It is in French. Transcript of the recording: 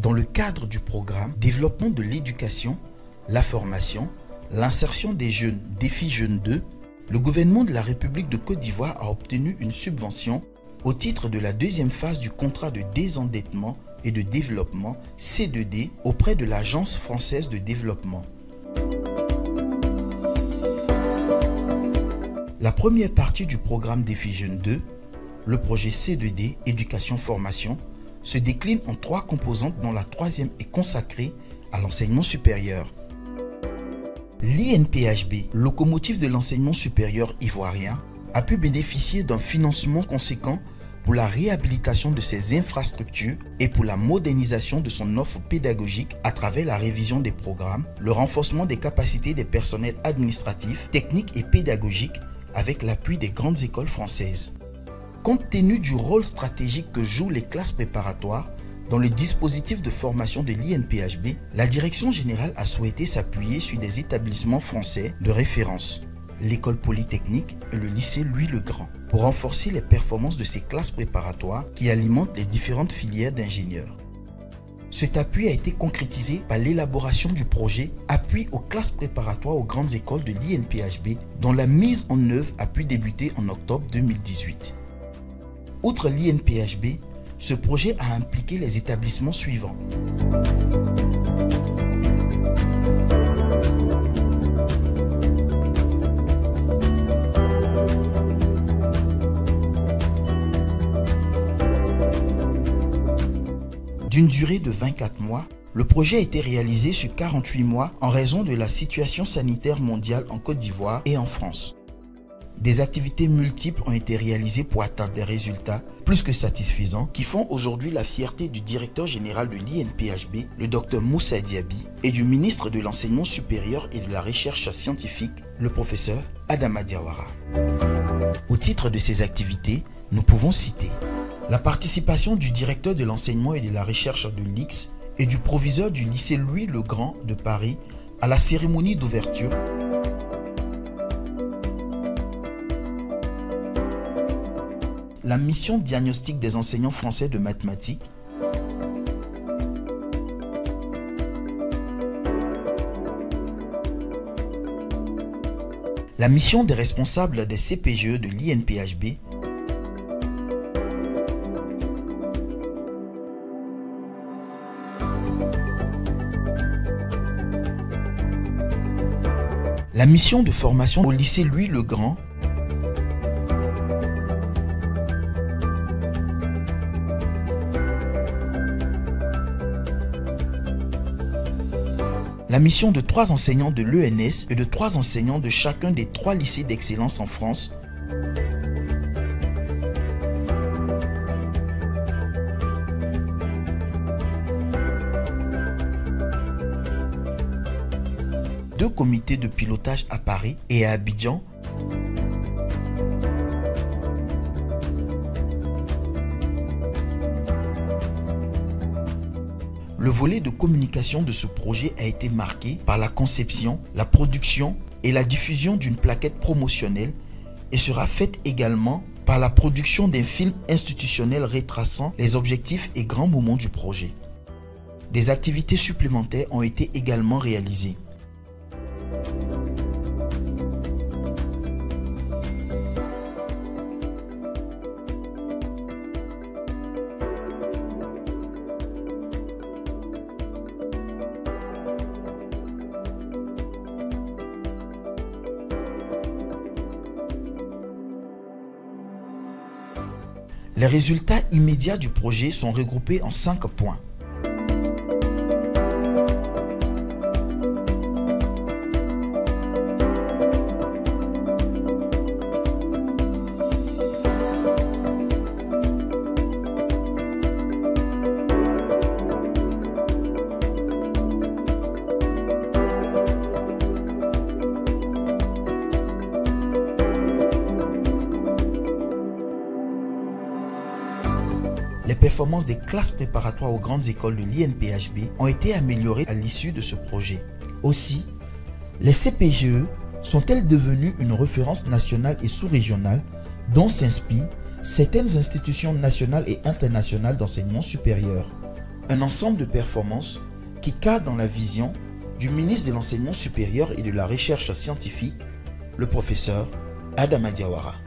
dans le cadre du programme Développement de l'éducation, la formation, l'insertion des jeunes, défi Jeunes 2, le gouvernement de la République de Côte d'Ivoire a obtenu une subvention au titre de la deuxième phase du contrat de désendettement et de développement C2D auprès de l'Agence française de développement. La première partie du programme Défi Jeunes 2, le projet C2D, éducation-formation, se décline en 3 composantes dont la troisième est consacrée à l'enseignement supérieur. L'INPHB, locomotive de l'enseignement supérieur ivoirien, a pu bénéficier d'un financement conséquent pour la réhabilitation de ses infrastructures et pour la modernisation de son offre pédagogique à travers la révision des programmes, le renforcement des capacités des personnels administratifs, techniques et pédagogiques avec l'appui des grandes écoles françaises. Compte tenu du rôle stratégique que jouent les classes préparatoires dans le dispositif de formation de l'INPHB, la Direction générale a souhaité s'appuyer sur des établissements français de référence, l'école polytechnique et le lycée Louis-le-Grand, pour renforcer les performances de ces classes préparatoires qui alimentent les différentes filières d'ingénieurs. Cet appui a été concrétisé par l'élaboration du projet Appui aux classes préparatoires aux grandes écoles de l'INPHB, dont la mise en œuvre a pu débuter en octobre 2018. Outre l'INPHB, ce projet a impliqué les établissements suivants. D'une durée de 24 mois, le projet a été réalisé sur 48 mois en raison de la situation sanitaire mondiale en Côte d'Ivoire et en France. Des activités multiples ont été réalisées pour atteindre des résultats plus que satisfaisants qui font aujourd'hui la fierté du directeur général de l'INPHB, le Dr Moussa Diaby, et du ministre de l'Enseignement supérieur et de la Recherche scientifique, le professeur Adama Diawara. Au titre de ces activités, nous pouvons citer la participation du directeur de l'Enseignement et de la Recherche de l'IX et du proviseur du lycée Louis-le-Grand de Paris à la cérémonie d'ouverture, la mission diagnostique des enseignants français de mathématiques, la mission des responsables des CPGE de l'INPHB, la mission de formation au lycée Louis-le-Grand, la mission de 3 enseignants de l'ENS et de 3 enseignants de chacun des 3 lycées d'excellence en France, deux comités de pilotage à Paris et à Abidjan, le volet de communication de ce projet a été marqué par la conception, la production et la diffusion d'une plaquette promotionnelle et sera faite également par la production d'un film institutionnel retraçant les objectifs et grands moments du projet. Des activités supplémentaires ont été également réalisées. Les résultats immédiats du projet sont regroupés en 5 points. Les performances des classes préparatoires aux grandes écoles de l'INPHB ont été améliorées à l'issue de ce projet. Aussi, les CPGE sont-elles devenues une référence nationale et sous-régionale dont s'inspirent certaines institutions nationales et internationales d'enseignement supérieur. Un ensemble de performances qui cadre dans la vision du ministre de l'Enseignement supérieur et de la Recherche scientifique, le professeur Adama Diawara.